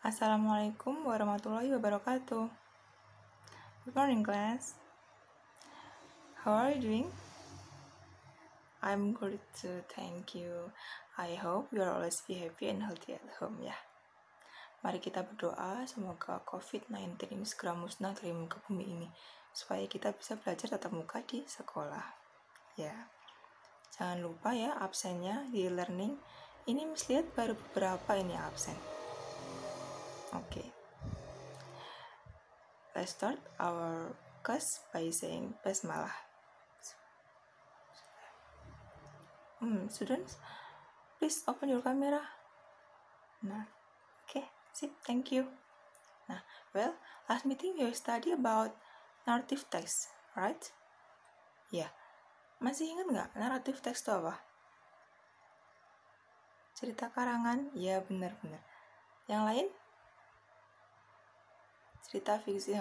Assalamualaikum warahmatullahi wabarakatuh. Good morning, class. How are you doing? I'm good too, thank you. I hope you are always be happy and healthy at home ya. Mari kita berdoa semoga COVID-19 ini segera musnah dari muka bumi ini, supaya kita bisa belajar tatap muka di sekolah. Ya, jangan lupa ya absennya di learning. Ini Miss lihat baru beberapa ini absen. Oke. Let's start our class by saying basmalah. Students, please open your camera. Nah, okay, sip, thank you. Nah, well, last meeting we study about narrative text, right? Ya, masih ingat nggak narrative text itu apa? Cerita karangan? Ya, benar-benar. Yang lain? Cerita fiksi?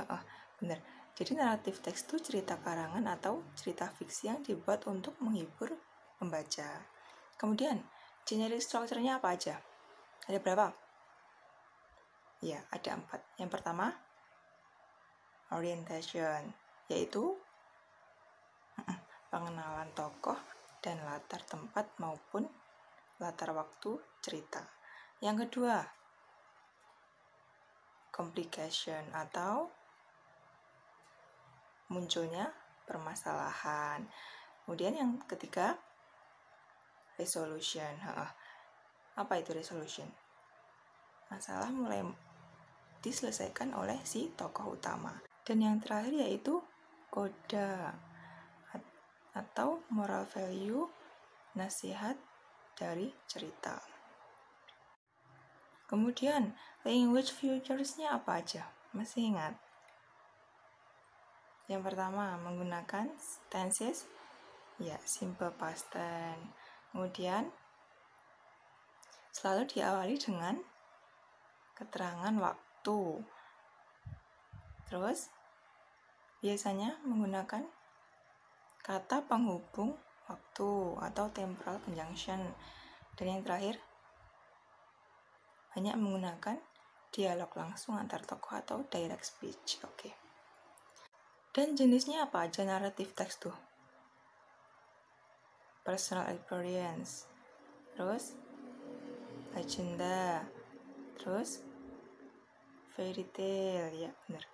Benar. Jadi narrative text itu cerita karangan atau cerita fiksi yang dibuat untuk menghibur pembaca. Kemudian, generic structure-nya apa aja? Ada berapa? Ya, ada 4. Yang pertama, orientation, yaitu pengenalan tokoh dan latar tempat maupun latar waktu cerita. Yang kedua, complication atau munculnya permasalahan. Kemudian yang ketiga, resolution. Apa itu resolution? Masalah mulai diselesaikan oleh si tokoh utama. Dan yang terakhir yaitu koda atau moral value, nasihat dari cerita. Kemudian, language features-nya apa aja? Masih ingat? Yang pertama, menggunakan tenses, ya, simple past tense. Kemudian, selalu diawali dengan keterangan waktu. Terus, biasanya menggunakan kata penghubung waktu atau temporal conjunction. Dan yang terakhir, banyak menggunakan dialog langsung antar tokoh atau direct speech. Oke. Dan jenisnya apa aja narrative text tuh? Personal experience, terus legenda, terus fairy tale, ya benar.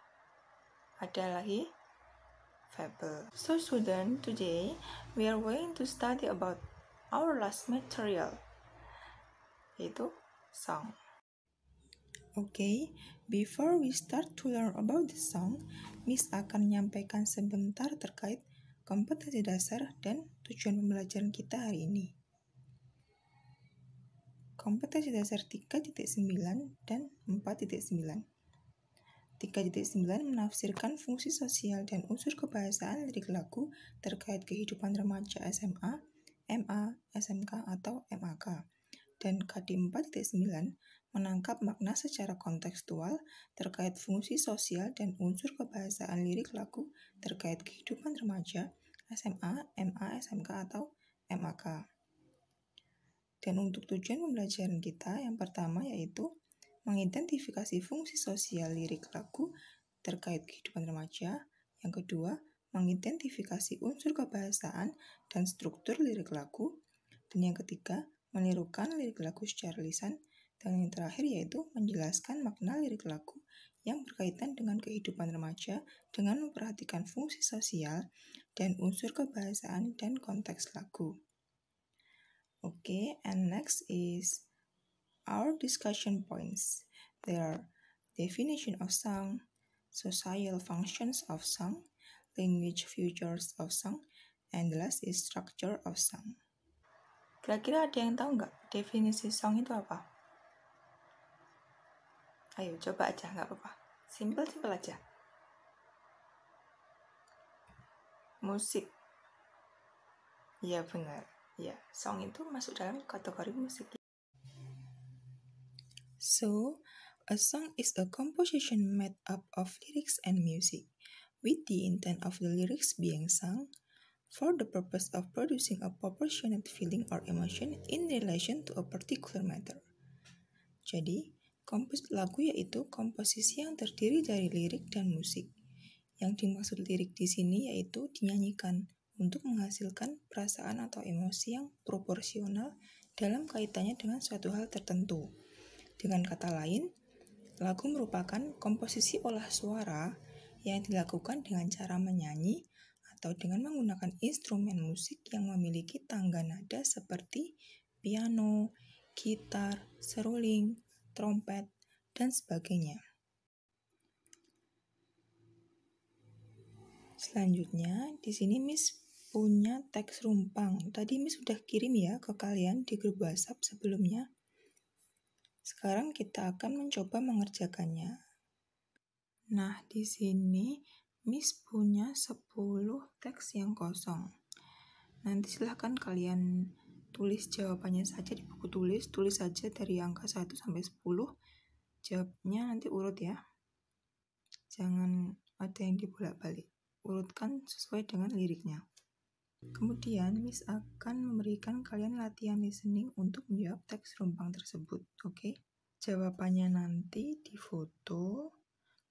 Ada lagi fable. So student, today we are going to study about our last material, yaitu song. Okay, before we start to learn about the song, Miss akan menyampaikan sebentar terkait kompetensi dasar dan tujuan pembelajaran kita hari ini. Kompetensi dasar 3.9 dan 4.9. 3.9 menafsirkan fungsi sosial dan unsur kebahasaan lirik lagu terkait kehidupan remaja SMA, MA, SMK, atau MAK. Dan KD 4.9 menangkap makna secara kontekstual terkait fungsi sosial dan unsur kebahasaan lirik lagu terkait kehidupan remaja, SMA, MA, SMK, atau MAK. Dan untuk tujuan pembelajaran kita, yang pertama yaitu mengidentifikasi fungsi sosial lirik lagu terkait kehidupan remaja. Yang kedua, mengidentifikasi unsur kebahasaan dan struktur lirik lagu. Dan yang ketiga, menirukan lirik lagu secara lisan. Dan yang terakhir yaitu menjelaskan makna lirik lagu yang berkaitan dengan kehidupan remaja dengan memperhatikan fungsi sosial dan unsur kebahasaan dan konteks lagu. Okay, and next is our discussion points. There are definition of song, social functions of song, language features of song, and the last is structure of song. Kira-kira ada yang tahu nggak definisi song itu apa? Ayo coba aja, nggak apa-apa. Simple aja. Musik. Iya benar. Ya, song itu masuk dalam kategori musik. So, a song is a composition made up of lyrics and music, with the intent of the lyrics being sung for the purpose of producing a proportionate feeling or emotion in relation to a particular matter. Jadi, Lagu yaitu komposisi yang terdiri dari lirik dan musik. Yang dimaksud lirik di sini yaitu dinyanyikan untuk menghasilkan perasaan atau emosi yang proporsional dalam kaitannya dengan suatu hal tertentu. Dengan kata lain, lagu merupakan komposisi olah suara yang dilakukan dengan cara menyanyi atau dengan menggunakan instrumen musik yang memiliki tangga nada seperti piano, gitar, seruling, trompet, dan sebagainya. Selanjutnya, di sini Miss punya teks rumpang. Tadi Miss sudah kirim ya ke kalian di grup WhatsApp sebelumnya. Sekarang kita akan mencoba mengerjakannya. Nah, di sini Miss punya 10 teks yang kosong. Nanti silahkan kalian tulis jawabannya saja di buku tulis saja dari angka 1 sampai 10. Jawabnya nanti urut ya. Jangan ada yang dibolak-balik. Urutkan sesuai dengan liriknya. Kemudian Miss akan memberikan kalian latihan listening untuk menjawab teks rumpang tersebut. Oke? Jawabannya nanti difoto,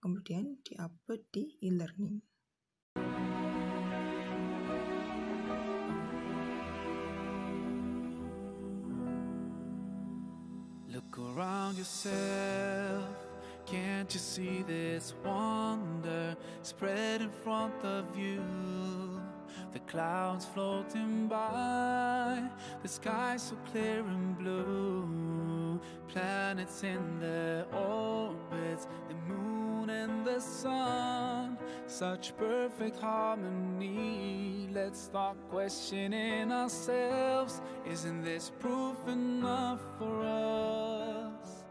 kemudian diupload di e-learning. Look around yourself, can't you see this wonder spread in front of you? The clouds floating by, the sky so clear and blue, planets in their orbits, the moon and the sun, such perfect harmony. Let's start questioning ourselves. Isn't this proof enough for us?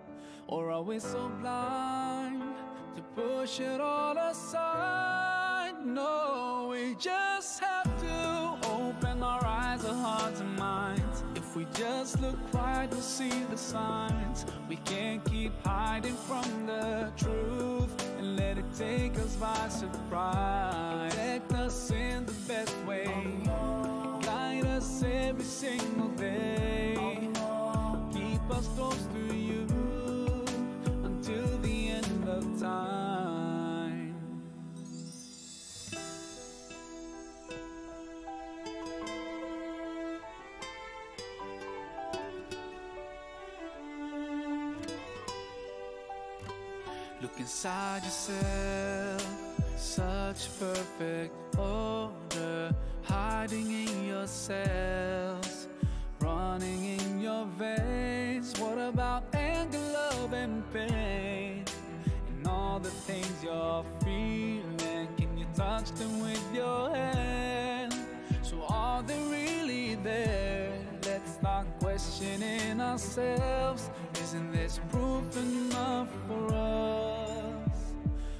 Or are we so blind to push it all aside? No, we just have to open our eyes, our hearts and minds. If we just look right, we'll see the signs. We can't keep hiding from the truth and let it take us by surprise. Protect us in the best way, guide us every single day, keep us close to you until the end of time. Look inside yourself, such perfect order, hiding in your cells, running in your veins. What about anger, love and pain, and all the things you're feeling? Can you touch them with your hand? So are they really there? Let's start questioning ourselves. Isn't this proof enough for us?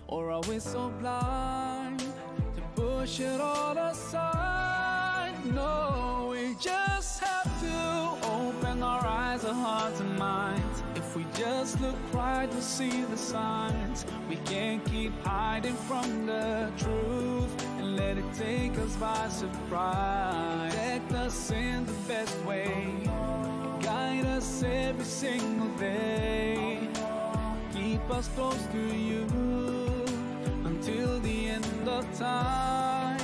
Or are we so blind to push it all aside? No, we just have to open our eyes, our hearts and minds. If we just look right, we'll see the signs. We can't keep hiding from the truth and let it take us by surprise. Protect us in the best way, guide us every single day, keep us close to you until the end of time.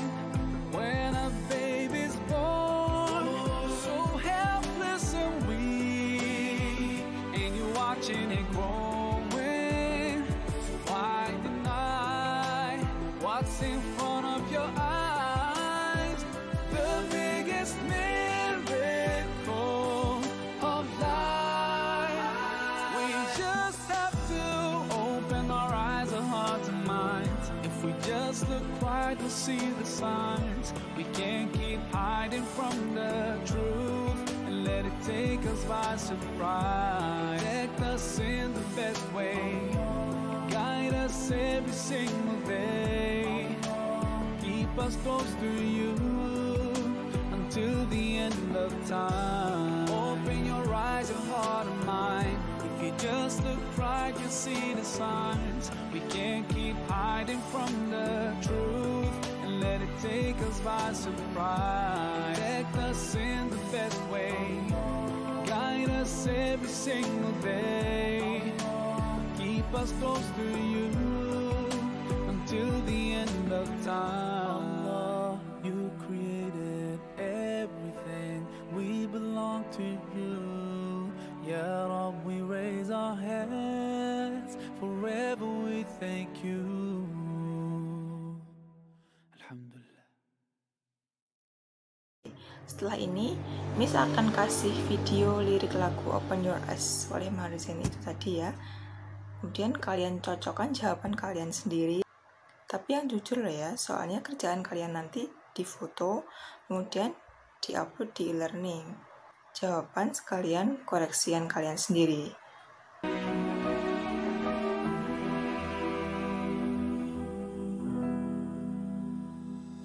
When a baby's born, so helpless and weak, and you're watching it growing, so why deny what's in front of your eyes? The biggest miracle of life. We just have to open our eyes, our hearts and minds. If we just look right, we'll see the signs. We can't keep hiding from the truth and let it take us by surprise. Protect us in the best way, guide us every single day, keep us close to you until the end of time. Open your eyes, your heart and mind. If you just look right, you'll see the signs. We can't keep hiding from the truth and let it take us by surprise. Protect us in the best way, guide us every single day, us close to you until the end of time. Allah, you created everything, we belong to you. Ya Rab, we raise our hands, forever we thank you. Alhamdulillah. Setelah ini, Miss akan kasih video lirik lagu Open Your Eyes oleh Maher Zain itu tadi ya. Kemudian kalian cocokkan jawaban kalian sendiri. Tapi yang jujur ya, soalnya kerjaan kalian nanti difoto, kemudian diupload di e-learning. Jawaban sekalian koreksian kalian sendiri.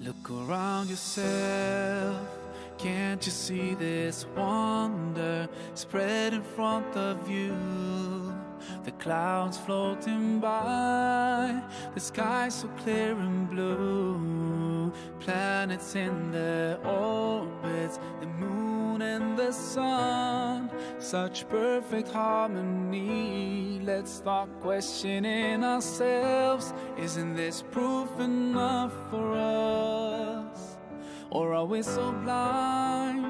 Look around yourself, can't you see this wonder spread in front of you? The clouds floating by, the sky so clear and blue, planets in their orbits, the moon and the sun, such perfect harmony. Let's start questioning ourselves. Isn't this proof enough for us? Or are we so blind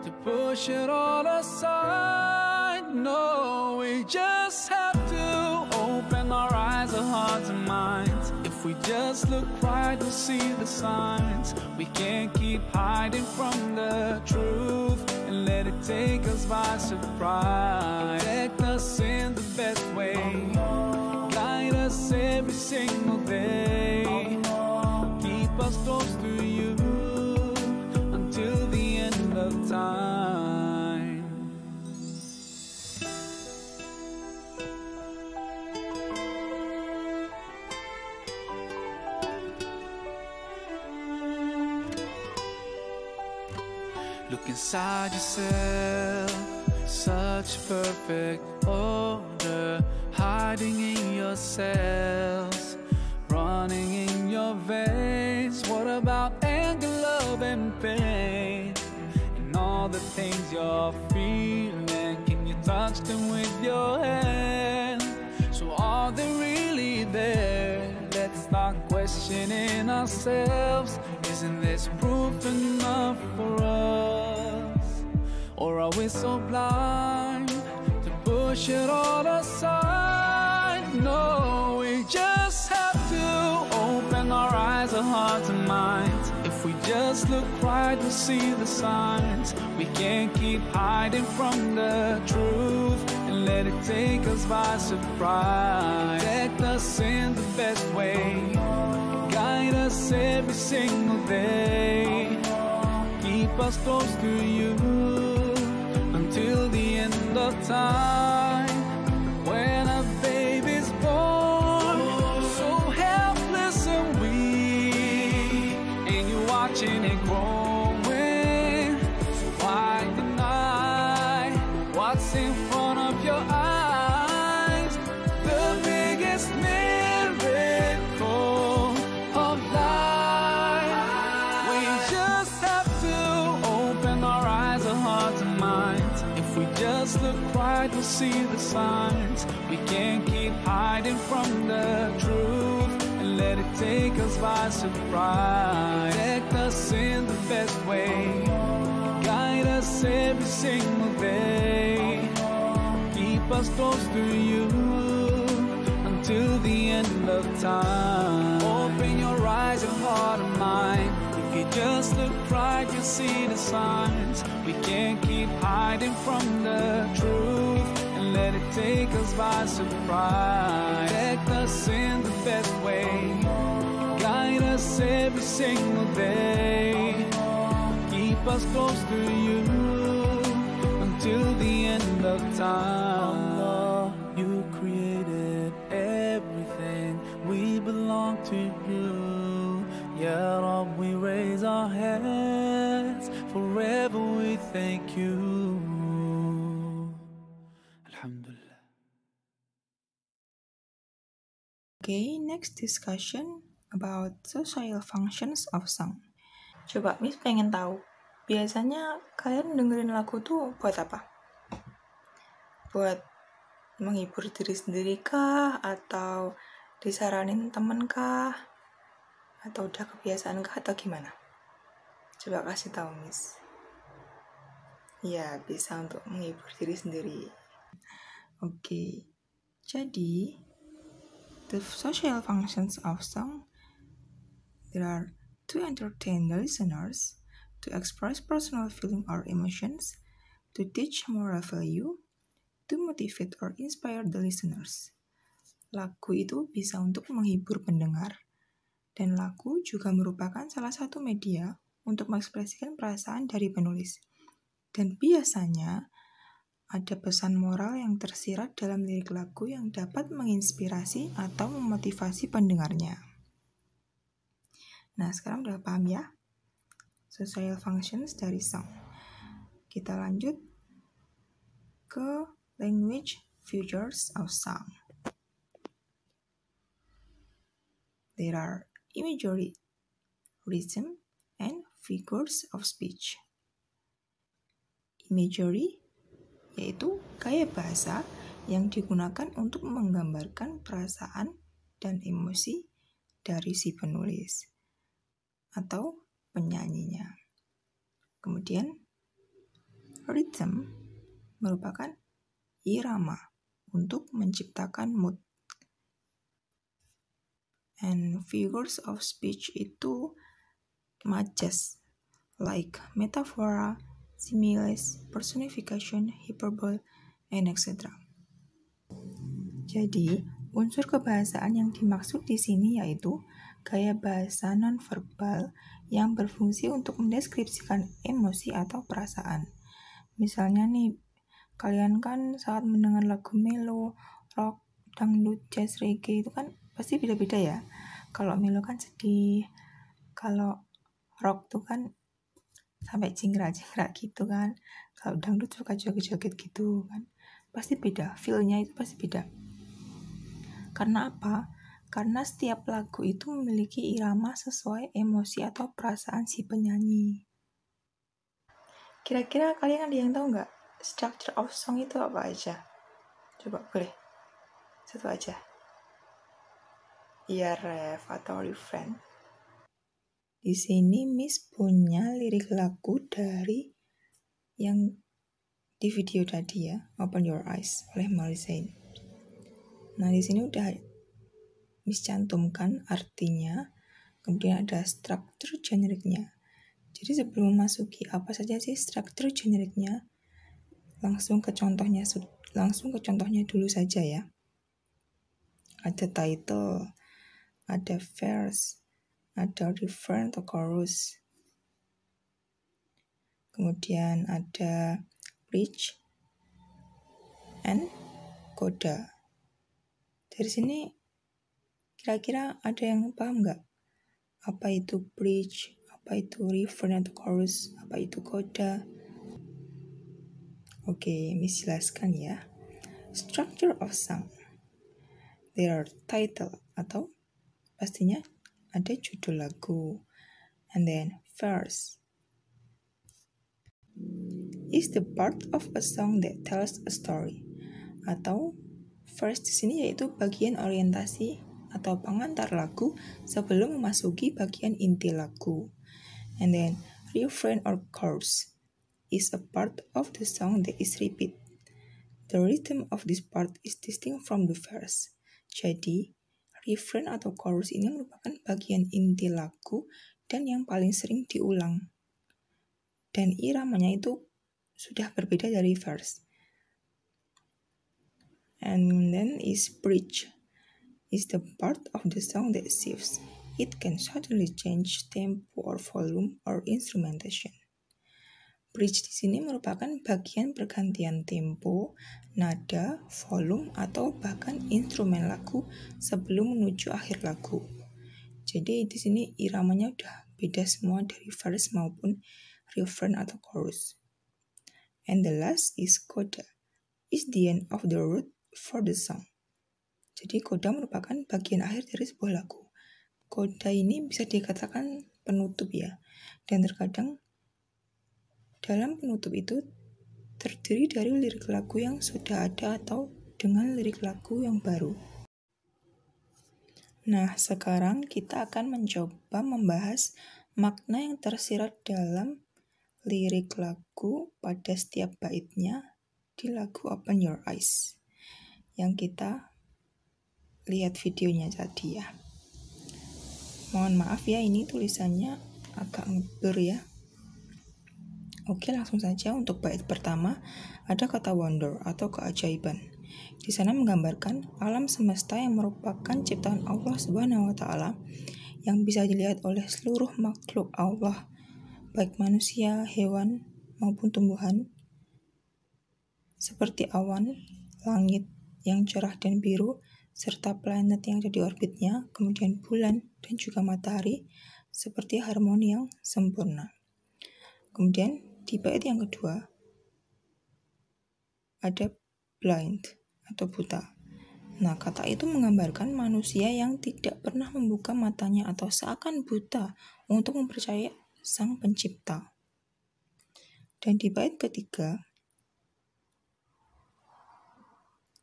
to push it all aside? No, we just have to open our eyes, our hearts and minds. If we just look right, we'll see the signs. We can't keep hiding from the truth and let it take us by surprise. Protect us in the best way, guide us every single day, keep us close to you until the end of time. Look inside yourself, such perfect order, hiding in your cells, running in your veins. What about anger, love and pain, and all the things you're feeling? Can you touch them with your hand? So are they really there? Let's start questioning ourselves. Isn't this proof enough for us? Or are we so blind to push it all aside? No, we just have to open our eyes, our hearts and minds. If we just look right, we'll see the signs. We can't keep hiding from the truth and let it take us by surprise. Protect us in the best way, guide us every single day, keep us close to you until the end of time. When a baby's born, so helpless and weak, and you're watching it growing, so why deny what's in front of your eyes? The biggest miracle of life. We just have to open our eyes, our hearts and minds. If we just look right, we'll see the signs. We can't keep hiding from the truth and let it take us by surprise. Protect us in the best way, guide us every single day, keep us close to you until the end of time. Open your eyes and heart and mind. If you just look right, you'll see the signs. We can't keep hiding from the truth and let it take us by surprise. Protect us in the best way, guide us every single day, keep us close to you until the end of time. Allah, you created everything, we belong to you. Ya Rab, we raise our hands, forever we thank you. Alhamdulillah. Okay, next discussion about social functions of song. Coba Miss pengen tahu, biasanya kalian dengerin lagu tuh buat apa? Buat menghibur diri sendiri kah? Atau disaranin temen kah? Atau udah kebiasaan kah? Atau gimana? Coba kasih tahu, Miss. Ya, bisa untuk menghibur diri sendiri. Oke. Jadi, the social functions of song, there are to entertain the listeners, to express personal feeling or emotions, to teach moral value, to motivate or inspire the listeners. Lagu itu bisa untuk menghibur pendengar, dan lagu juga merupakan salah satu media untuk mengekspresikan perasaan dari penulis. Dan biasanya ada pesan moral yang tersirat dalam lirik lagu yang dapat menginspirasi atau memotivasi pendengarnya. Nah, sekarang udah paham ya social functions dari song. Kita lanjut ke language features of song. There are imagery, rhythm, and figures of speech. Imagery yaitu gaya bahasa yang digunakan untuk menggambarkan perasaan dan emosi dari si penulis atau penyanyinya. Kemudian, rhythm merupakan irama untuk menciptakan mood. And figures of speech itu majas, like metaphora, similes, personification, hyperbole, and etc. Jadi, unsur kebahasaan yang dimaksud di sini yaitu gaya bahasa nonverbal yang berfungsi untuk mendeskripsikan emosi atau perasaan. Misalnya nih, kalian kan saat mendengar lagu melo, rock, dangdut, jazz, reggae itu kan pasti beda-beda ya. Kalau melo kan sedih, kalau rock tuh kan sampai cingrak-cingrak gitu kan. Kalau dangdut suka joget-joget gitu kan. Pasti beda, feel-nya itu pasti beda. Karena apa? Karena setiap lagu itu memiliki irama sesuai emosi atau perasaan si penyanyi. Kira-kira kalian ada yang tahu nggak structure of song itu apa aja? Coba boleh satu aja. Iya, ref atau refrain. Di sini Miss punya lirik lagu dari yang di video tadi ya, Open Your Eyes oleh Morrissey. Nah, di sini udah Miss cantumkan artinya, kemudian ada struktur generiknya. Jadi sebelum memasuki apa saja sih struktur generiknya, langsung ke contohnya dulu saja ya. Ada title, ada verse, ada refrain atau chorus, kemudian ada bridge and coda. Dari sini kira-kira ada yang paham nggak? Apa itu bridge, apa itu refrain atau chorus, apa itu coda? Oke, Miss jelaskan ya. Structure of song. There are title atau pastinya ada judul lagu. And then verse is the part of a song that tells a story. Atau verse di sini yaitu bagian orientasi atau pengantar lagu sebelum memasuki bagian inti lagu. And then refrain or chorus is a part of the song that is repeat. The rhythm of this part is distinct from the verse. Jadi, refrain atau chorus ini merupakan bagian inti lagu dan yang paling sering diulang. Dan iramanya itu sudah berbeda dari verse. And then is bridge. Is the part of the song that shifts. It can suddenly change tempo or volume or instrumentation. Bridge di sini merupakan bagian pergantian tempo, nada, volume, atau bahkan instrumen lagu sebelum menuju akhir lagu. Jadi di sini iramanya udah beda semua dari verse maupun refrain atau chorus. And the last is coda. Is the end of the road for the song. Jadi coda merupakan bagian akhir dari sebuah lagu. Coda ini bisa dikatakan penutup ya. Dan terkadang dalam penutup itu terdiri dari lirik lagu yang sudah ada atau dengan lirik lagu yang baru. Nah, sekarang kita akan mencoba membahas makna yang tersirat dalam lirik lagu pada setiap baitnya di lagu Open Your Eyes yang kita lihat videonya tadi ya. Mohon maaf ya, ini tulisannya agak ngeblur ya. Oke, langsung saja untuk bait pertama ada kata wonder atau keajaiban. Di sana menggambarkan alam semesta yang merupakan ciptaan Allah Subhanahu wa taala yang bisa dilihat oleh seluruh makhluk Allah, baik manusia, hewan, maupun tumbuhan, seperti awan, langit yang cerah dan biru, serta planet yang ada di orbitnya, kemudian bulan dan juga matahari, seperti harmoni yang sempurna. Kemudian di bait yang kedua ada blind atau buta. Nah, kata itu menggambarkan manusia yang tidak pernah membuka matanya atau seakan buta untuk mempercayai Sang Pencipta. Dan di bait ketiga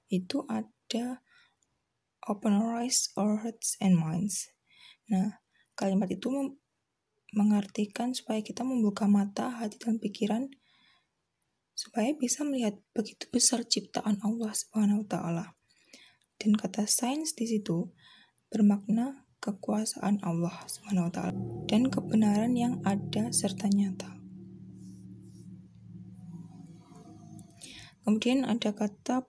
itu ada open our eyes, our hearts and minds. Nah, kalimat itu mengartikan supaya kita membuka mata, hati, dan pikiran supaya bisa melihat begitu besar ciptaan Allah Subhanahu wa taala. Dan kata sains di situ bermakna kekuasaan Allah Subhanahu wa taala dan kebenaran yang ada serta nyata. Kemudian ada kata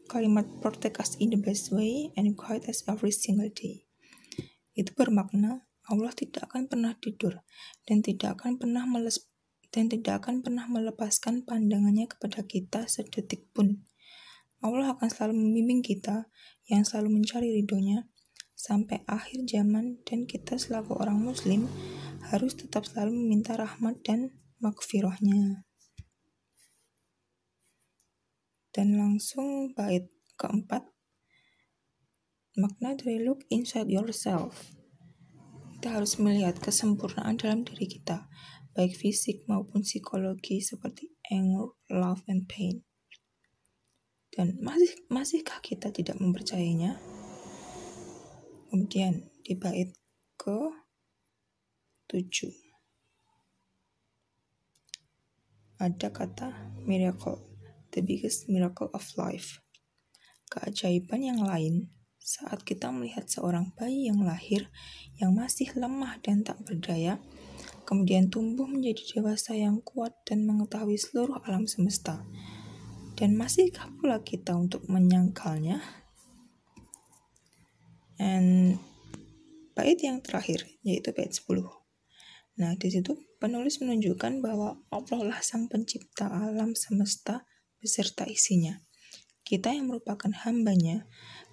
kalimat protect us in the best way and guide us every single day. Itu bermakna Allah tidak akan pernah tidur dan tidak akan pernah melepaskan pandangannya kepada kita sedetik pun. Allah akan selalu membimbing kita yang selalu mencari ridhonya sampai akhir zaman, dan kita selaku orang muslim harus tetap selalu meminta rahmat dan maghfirahnya. Dan langsung bait keempat, makna dari look inside yourself. Kita harus melihat kesempurnaan dalam diri kita, baik fisik maupun psikologi seperti anger, love, and pain. Dan masihkah kita tidak mempercayainya? Kemudian di bait ke-7 ada kata miracle, the biggest miracle of life. Keajaiban yang lain saat kita melihat seorang bayi yang lahir yang masih lemah dan tak berdaya, kemudian tumbuh menjadi dewasa yang kuat dan mengetahui seluruh alam semesta. Dan masihkah pula kita untuk menyangkalnya? Dan bait yang terakhir yaitu bait 10. Nah, di situ penulis menunjukkan bahwa Allah lah Sang Pencipta alam semesta beserta isinya. Kita yang merupakan hamba-Nya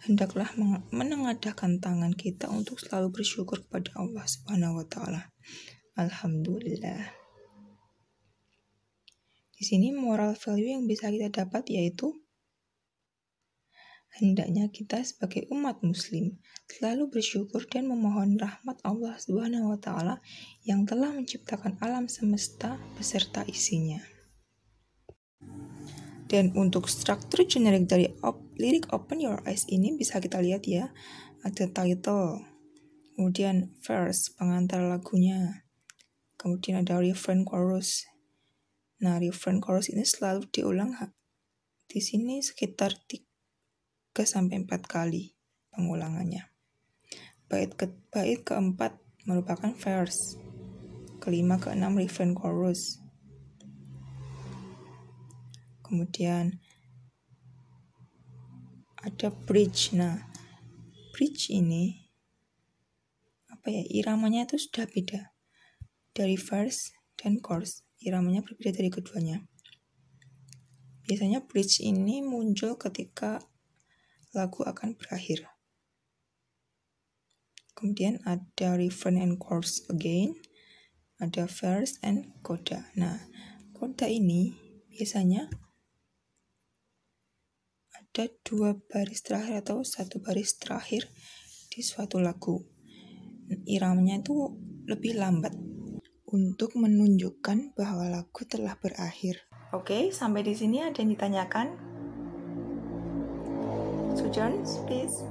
hendaklah menengadahkan tangan kita untuk selalu bersyukur kepada Allah Subhanahu wa taala. Alhamdulillah. Di sini moral value yang bisa kita dapat yaitu hendaknya kita sebagai umat muslim selalu bersyukur dan memohon rahmat Allah Subhanahu wa taala yang telah menciptakan alam semesta beserta isinya. Dan untuk struktur generik dari lirik Open Your Eyes ini bisa kita lihat ya. Ada title, kemudian verse, pengantar lagunya, kemudian ada refrain chorus. Nah, refrain chorus ini selalu diulang di sini sekitar 3-4 kali pengulangannya. Bait keempat merupakan verse, kelima keenam refrain chorus. Kemudian ada bridge. Nah, bridge ini iramanya itu sudah beda dari verse dan chorus. Iramanya berbeda dari keduanya. Biasanya bridge ini muncul ketika lagu akan berakhir. Kemudian ada refrain and chorus again, ada verse and coda. Nah, coda ini biasanya ada 2 baris terakhir atau 1 baris terakhir di suatu lagu. Iramanya itu lebih lambat untuk menunjukkan bahwa lagu telah berakhir. Oke, sampai di sini ada yang ditanyakan? Sujon, please.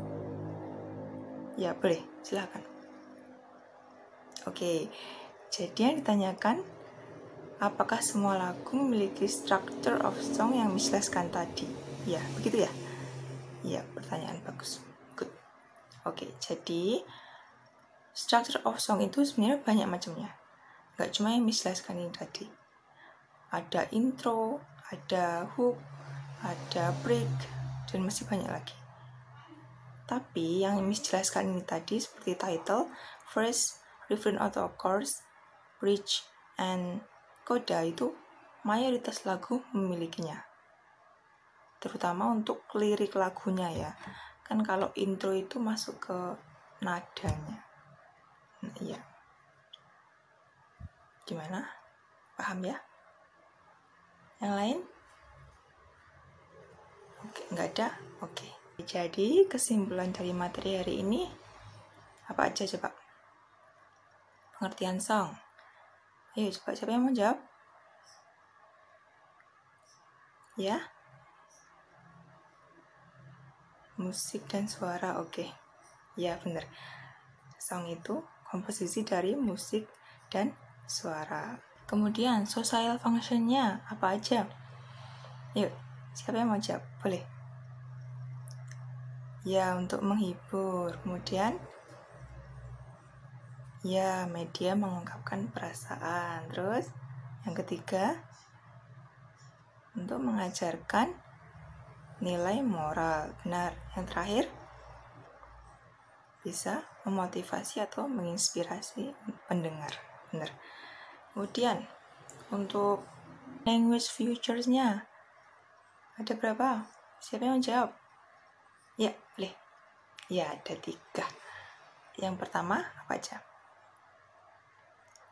Ya, boleh, silakan. Oke, jadi yang ditanyakan, apakah semua lagu memiliki structure of song yang menjelaskan tadi? Ya, begitu ya? Ya, pertanyaan bagus. Good. Oke, jadi structure of song itu sebenarnya banyak macamnya. Nggak cuma yang menjelaskan ini tadi. Ada intro, ada hook, ada break, dan masih banyak lagi. Tapi yang Miss jelaskan ini tadi seperti title, verse, refrain atau chorus, bridge, and coda itu mayoritas lagu memilikinya. Terutama untuk lirik lagunya ya. Kan kalau intro itu masuk ke nadanya. Nah, iya. Gimana? Paham ya? Yang lain? Oke, nggak ada? Oke. Jadi kesimpulan dari materi hari ini apa aja coba? Pengertian song. Ayo coba, siapa yang mau jawab? Ya? Musik dan suara, oke. Ya, benar. Song itu komposisi dari musik dan suara. Kemudian social function-nya apa aja? Yuk, siapa yang mau jawab? Boleh. Ya, untuk menghibur. Kemudian ya, media mengungkapkan perasaan. Terus yang ketiga, untuk mengajarkan nilai moral. Benar. Yang terakhir, bisa memotivasi atau menginspirasi pendengar. Benar. Kemudian untuk language features-nya ada berapa? Siapa yang jawab? Ya, boleh. Ya, ada 3. Yang pertama apa aja?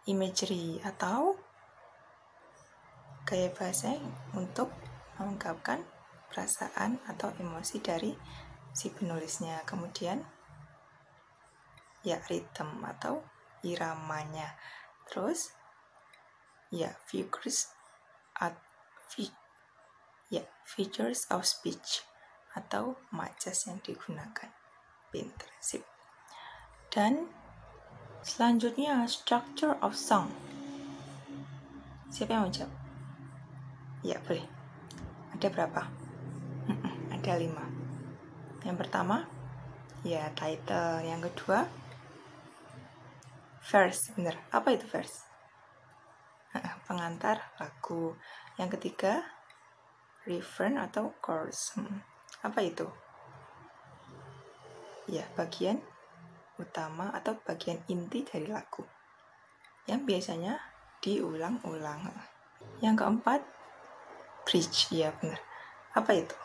Imagery atau gaya bahasa untuk mengungkapkan perasaan atau emosi dari si penulisnya. Kemudian ya, rhythm atau iramanya. Terus ya, features of speech atau majas yang digunakan. Pinter, sip. Dan selanjutnya structure of song. Siapa yang mau jawab? Ya, boleh. Ada berapa? Ada 5. Yang pertama ya, title. Yang kedua verse. Bener. Apa itu verse? Pengantar lagu. Yang ketiga refrain atau chorus. Apa itu? Ya, bagian utama atau bagian inti dari lagu yang biasanya diulang-ulang. Yang keempat bridge. Ya, benar. Apa itu?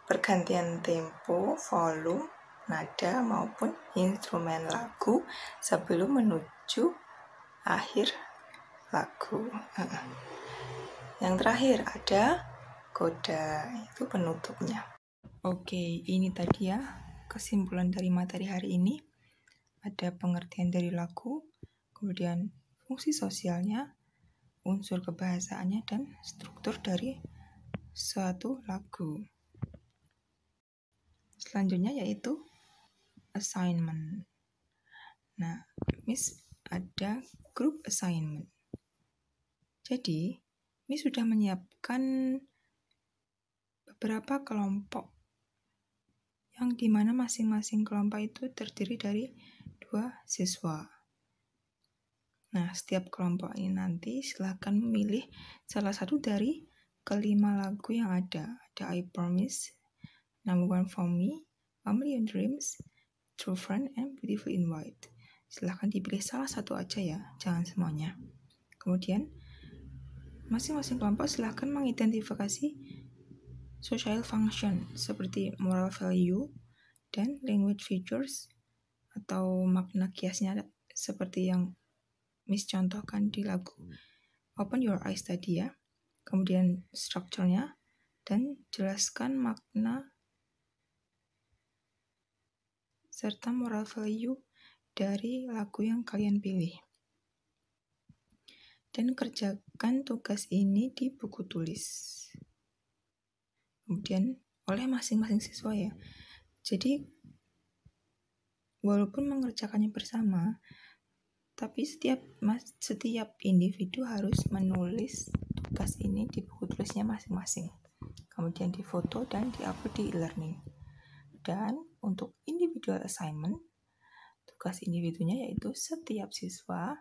Pergantian tempo, volume, nada maupun instrumen lagu sebelum menuju akhir lagu. Yang terakhir ada coda, itu penutupnya. Oke, ini tadi ya kesimpulan dari materi hari ini. Ada pengertian dari lagu, kemudian fungsi sosialnya, unsur kebahasaannya, dan struktur dari suatu lagu. Selanjutnya yaitu assignment. Nah, Miss ada group assignment. Jadi, Miss sudah menyiapkan beberapa kelompok yang dimana masing-masing kelompok itu terdiri dari 2 siswa. Nah, setiap kelompok ini nanti silakan memilih salah satu dari kelima lagu yang ada. Ada I Promise, Number One For Me, A Million Dreams, True Friend, and Beautiful in White. Silahkan dipilih salah satu aja ya, jangan semuanya. Kemudian, masing-masing kelompok silahkan mengidentifikasi social function seperti moral value dan language features atau makna kiasnya seperti yang Miss contohkan di lagu Open Your Eyes tadi ya. Kemudian strukturnya dan jelaskan makna serta moral value dari lagu yang kalian pilih. Dan kerjakan tugas ini di buku tulis. Kemudian oleh masing-masing siswa ya. Jadi walaupun mengerjakannya bersama, tapi setiap individu harus menulis tugas ini di buku tulisnya masing-masing. Kemudian difoto dan diupload di e-learning. Dan untuk individual assignment, tugas individunya yaitu setiap siswa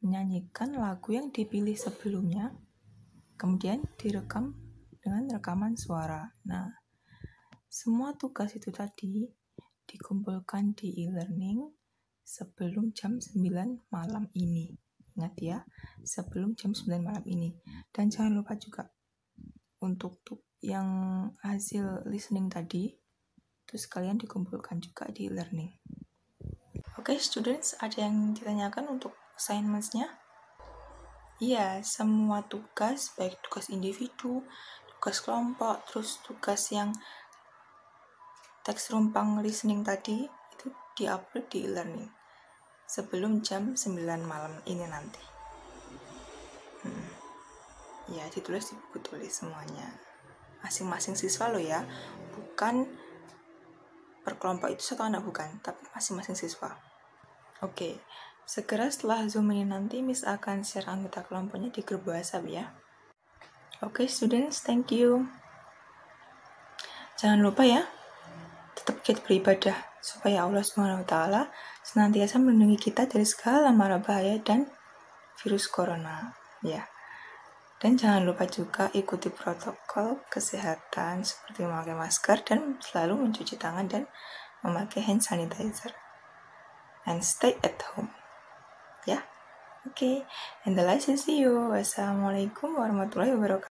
menyanyikan lagu yang dipilih sebelumnya, kemudian direkam dengan rekaman suara. Nah, semua tugas itu tadi dikumpulkan di e-learning sebelum jam 9 malam ini. Ingat ya, sebelum jam 9 malam ini. Dan jangan lupa juga untuk yang hasil listening tadi, itu sekalian dikumpulkan juga di e-learning. Oke, students, ada yang ditanyakan untuk assignments-nya? Iya, semua tugas, baik tugas individu, tugas kelompok, terus tugas yang teks rumpang listening tadi, itu diupload di e-learning sebelum jam 9 malam ini nanti. Ya, ditulis di buku tulis semuanya. Masing-masing siswa loh ya, bukan per kelompok itu satu anak, bukan, tapi masing-masing siswa. Oke, segera setelah Zoom ini nanti Miss akan share anggota kelompoknya di grup WhatsApp ya. Oke, students, thank you. Jangan lupa ya, tetap giat beribadah supaya Allah SWT senantiasa melindungi kita dari segala mara bahaya dan virus corona ya. Dan jangan lupa juga ikuti protokol kesehatan seperti memakai masker dan selalu mencuci tangan dan memakai hand sanitizer. And stay at home. Ya. Oke. And the last is see you. Wassalamualaikum warahmatullahi wabarakatuh.